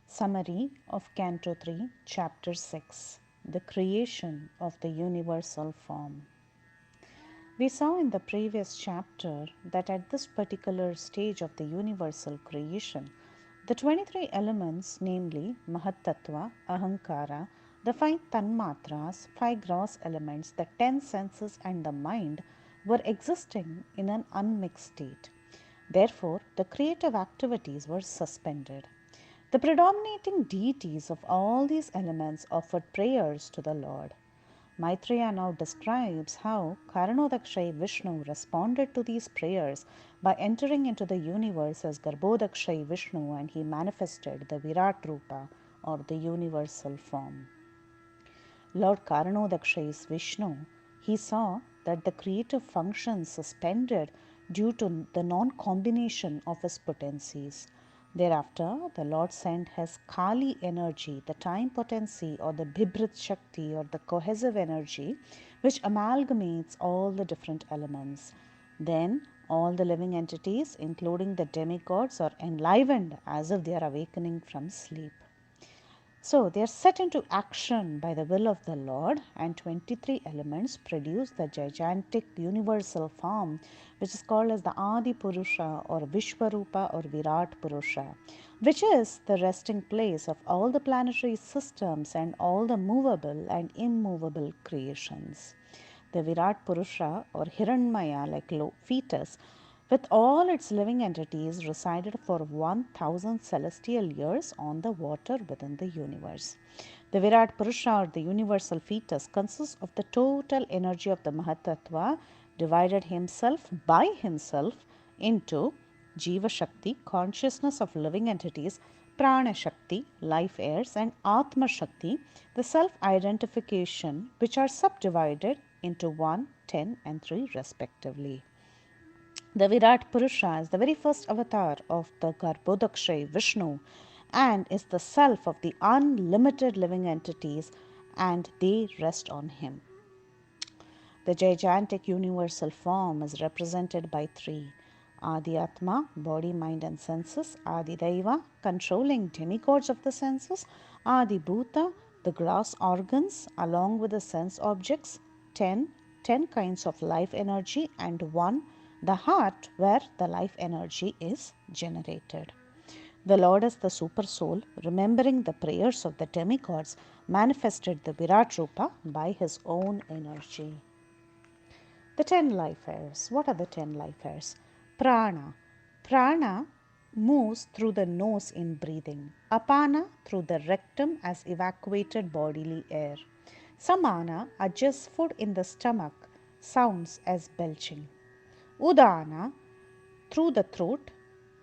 Summary of Canto 3, Chapter 6, The Creation of the Universal Form. We saw in the previous chapter that at this particular stage of the universal creation, the 23 elements, namely Mahatattva, Ahankara, the 5 Tanmatras, 5 gross elements, the 10 senses, and the mind, were existing in an unmixed state. Therefore, the creative activities were suspended. The predominating deities of all these elements offered prayers to the Lord. Maitreya now describes how Karanodakshai Vishnu responded to these prayers by entering into the universe as Garbhodakshai Vishnu, and he manifested the Virat Rupa or the universal form. Lord Karanodakshai's Vishnu, he saw that the creative functions suspended due to the non-combination of his potencies. Thereafter, the Lord sent his Kali energy, the time potency or the Bhibrit Shakti or the cohesive energy, which amalgamates all the different elements. Then, all the living entities, including the demigods, are enlivened as if they are awakening from sleep. So they are set into action by the will of the Lord, and 23 elements produce the gigantic universal form, which is called as the Adi Purusha or Vishwarupa or Virat Purusha, which is the resting place of all the planetary systems and all the movable and immovable creations. The Virat Purusha or Hiranmaya, like fetus, with all its living entities, resided for 1000 celestial years on the water within the universe. The Virat Purusha or the universal fetus consists of the total energy of the Mahatattva, divided himself by himself into Jiva Shakti, consciousness of living entities, Prana Shakti, life airs, and Atma Shakti, the self identification, which are subdivided into 1, 10, and 3 respectively. The Virat Purusha is the very first avatar of the Garbhodakshay Vishnu and is the self of the unlimited living entities, and they rest on him. The gigantic universal form is represented by 3. Adi Atma, body, mind and senses. Adi Daiva, controlling demigods of the senses. Adi Bhuta, the gross organs along with the sense objects. 10 kinds of life energy, and 1, the heart, where the life energy is generated. The Lord is the super soul, remembering the prayers of the demigods, manifested the Virat Rupa by his own energy. The 10 life airs. What are the 10 life airs? Prana. Prana moves through the nose in breathing. Apana through the rectum as evacuated bodily air. Samana adjusts food in the stomach, sounds as belching. Udana through the throat,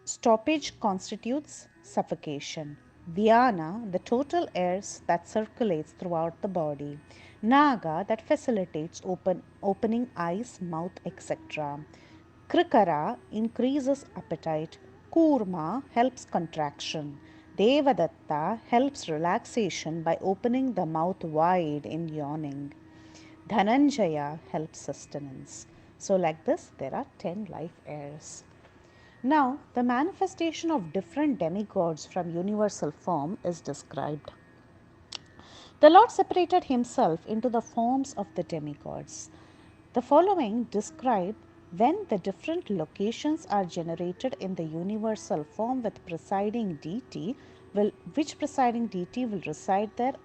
stoppage constitutes suffocation. Vyana, the total air that circulates throughout the body. Naga, that facilitates opening eyes, mouth, etc. Krikara increases appetite. Kurma helps contraction. Devadatta helps relaxation by opening the mouth wide in yawning. Dhananjaya helps sustenance. So, like this, there are 10 life airs. Now, the manifestation of different demigods from universal form is described. The Lord separated himself into the forms of the demigods. The following describe when the different locations are generated in the universal form with presiding deity, which presiding deity will reside there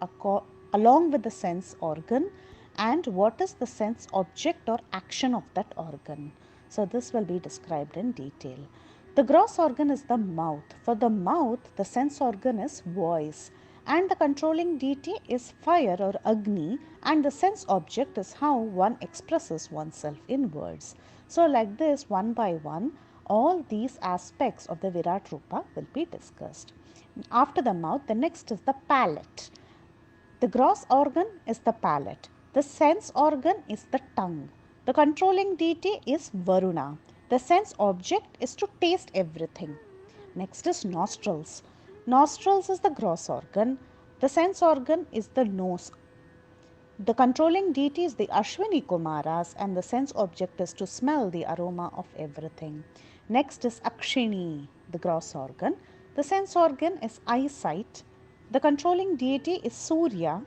along with the sense organ, and what is the sense object or action of that organ. So this will be described in detail. The gross organ is the mouth. For the mouth, the sense organ is voice, and the controlling deity is fire or Agni, and the sense object is how one expresses oneself in words. So like this, one by one, all these aspects of the Virat Rupa will be discussed. After the mouth, the next is the palate. The gross organ is the palate. The sense organ is the tongue. The controlling deity is Varuna. The sense object is to taste everything. Next is nostrils. Nostrils is the gross organ. The sense organ is the nose. The controlling deity is the Ashwini Kumaras, and the sense object is to smell the aroma of everything. Next is Akshini, the gross organ. The sense organ is eyesight. The controlling deity is Surya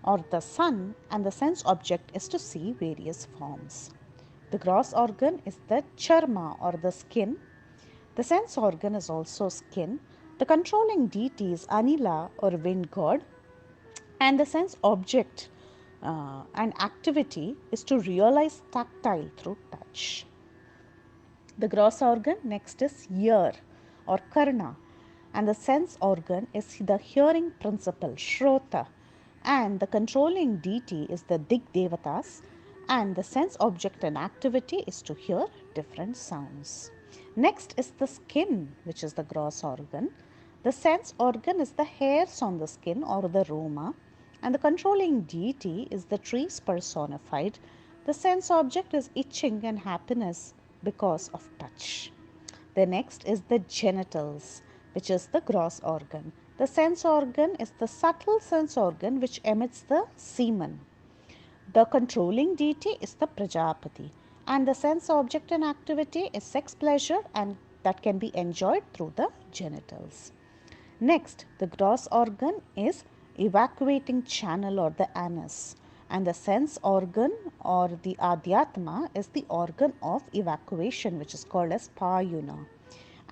or the sun, and the sense object is to see various forms. The gross organ is the charma or the skin. The sense organ is also skin. The controlling deity is Anila or wind god, and the sense object and activity is to realize tactile through touch. The gross organ next is ear or karna, and the sense organ is the hearing principle, shrota, and the controlling deity is the dig devatas, and the sense object and activity is to hear different sounds. Next is the skin, which is the gross organ. The sense organ is the hairs on the skin or the roma, and the controlling deity is the trees personified. The sense object is itching and happiness because of touch. The next is the genitals, which is the gross organ. The sense organ is the subtle sense organ which emits the semen. The controlling deity is the Prajapati, and the sense object and activity is sex pleasure, and that can be enjoyed through the genitals. Next, the gross organ is evacuating channel or the anus, and the sense organ or the Adhyatma is the organ of evacuation, which is called as Payuna.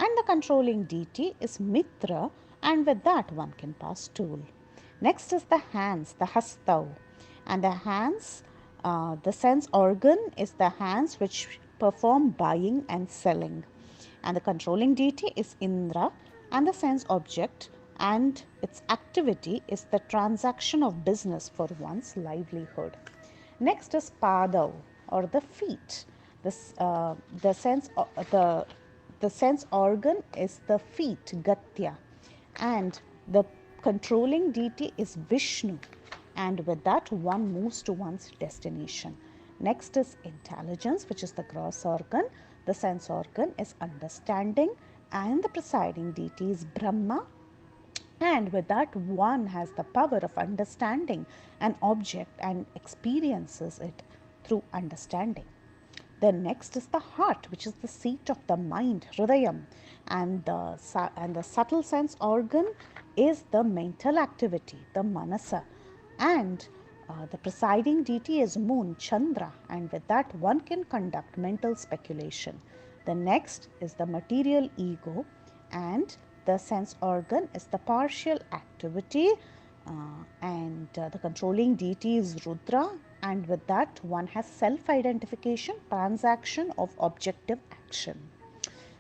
And the controlling deity is Mitra, and with that one can pass stool. Next is the hands, the Hastau, and the hands, the sense organ is the hands which perform buying and selling, and the controlling deity is Indra, and the sense object and its activity is the transaction of business for one's livelihood. Next is Padav or the feet. The sense organ is the feet, Gatya, and the controlling deity is Vishnu, and with that one moves to one's destination. Next is intelligence, which is the gross organ. The sense organ is understanding, and the presiding deity is Brahma, and with that one has the power of understanding an object and experiences it through understanding. The next is the heart, which is the seat of the mind, Hridayam, and the subtle sense organ is the mental activity, the Manasa, and the presiding deity is moon, Chandra, and with that one can conduct mental speculation. The next is the material ego, and the sense organ is the partial activity, and the controlling deity is Rudra, and with that one has self-identification, transaction of objective action.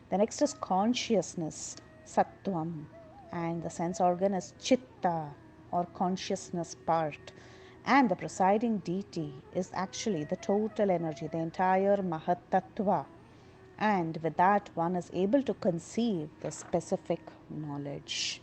The next is consciousness, Sattvam, and the sense organ is Chitta or consciousness part, and the presiding deity is actually the total energy, the entire Mahatattva, and with that one is able to conceive the specific knowledge.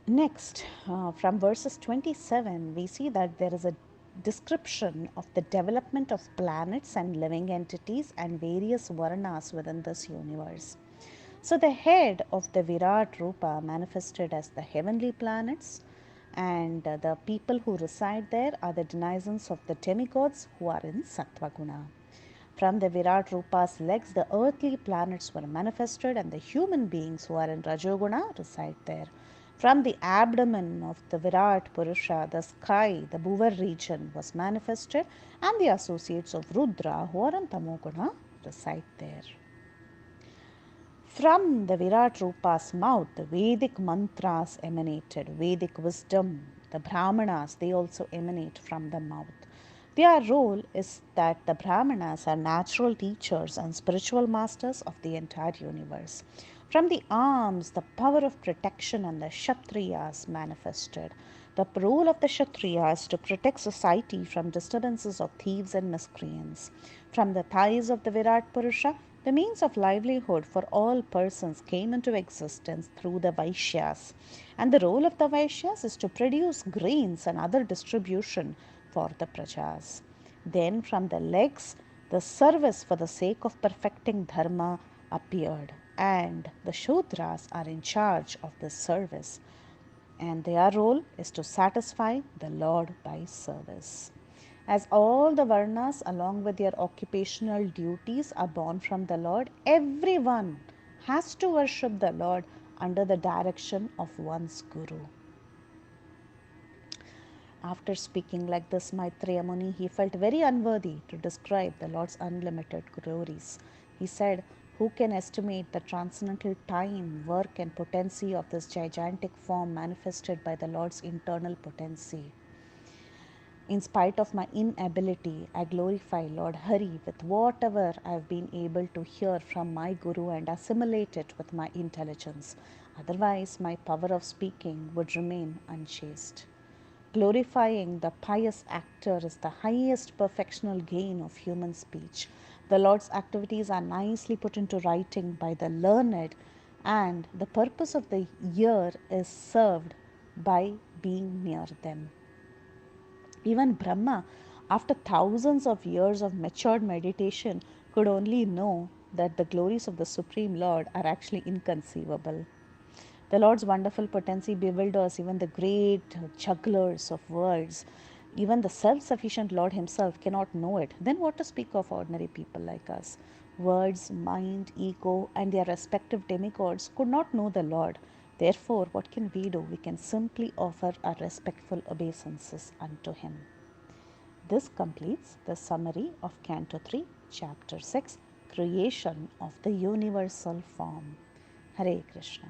Next, from verses 27, we see that there is a description of the development of planets and living entities and various varnas within this universe. So the head of the Virat Rupa manifested as the heavenly planets, and the people who reside there are the denizens of the demigods who are in Sattvaguna. From the Virat Rupa's legs, the earthly planets were manifested, and the human beings who are in Rajoguna reside there. From the abdomen of the Virat Purusha, the sky, the Bhuvar region was manifested, and the associates of Rudra who are in Tamoguna reside there. From the Virat Rupa's mouth, the Vedic mantras emanated, Vedic wisdom, the Brahmanas, they also emanate from the mouth. Their role is that the Brahmanas are natural teachers and spiritual masters of the entire universe. From the arms, the power of protection and the Kshatriyas manifested. The role of the Kshatriya is to protect society from disturbances of thieves and miscreants. From the thighs of the Virat Purusha, the means of livelihood for all persons came into existence through the Vaishyas, and the role of the Vaishyas is to produce grains and other distribution for the Prajas. Then from the legs, the service for the sake of perfecting Dharma appeared, and the Shudras are in charge of this service, and their role is to satisfy the Lord by service. As all the Varnas, along with their occupational duties, are born from the Lord, everyone has to worship the Lord under the direction of one's Guru. After speaking like this, Maitreya Muni, he felt very unworthy to describe the Lord's unlimited glories. He said, "Who can estimate the transcendental time, work, and potency of this gigantic form manifested by the Lord's internal potency? In spite of my inability, I glorify Lord Hari with whatever I have been able to hear from my Guru and assimilate it with my intelligence. Otherwise, my power of speaking would remain unchaste." Glorifying the pious actor is the highest perfectional gain of human speech. The Lord's activities are nicely put into writing by the learned, and the purpose of the ear is served by being near them. Even Brahma, after thousands of years of matured meditation, could only know that the glories of the Supreme Lord are actually inconceivable. The Lord's wonderful potency bewilders even the great jugglers of worlds. Even the self sufficient Lord Himself cannot know it. Then, what to speak of ordinary people like us? Words, mind, ego, and their respective demigods could not know the Lord. Therefore, what can we do? We can simply offer our respectful obeisances unto Him. This completes the summary of Canto 3, Chapter 6, Creation of the Universal Form. Hare Krishna.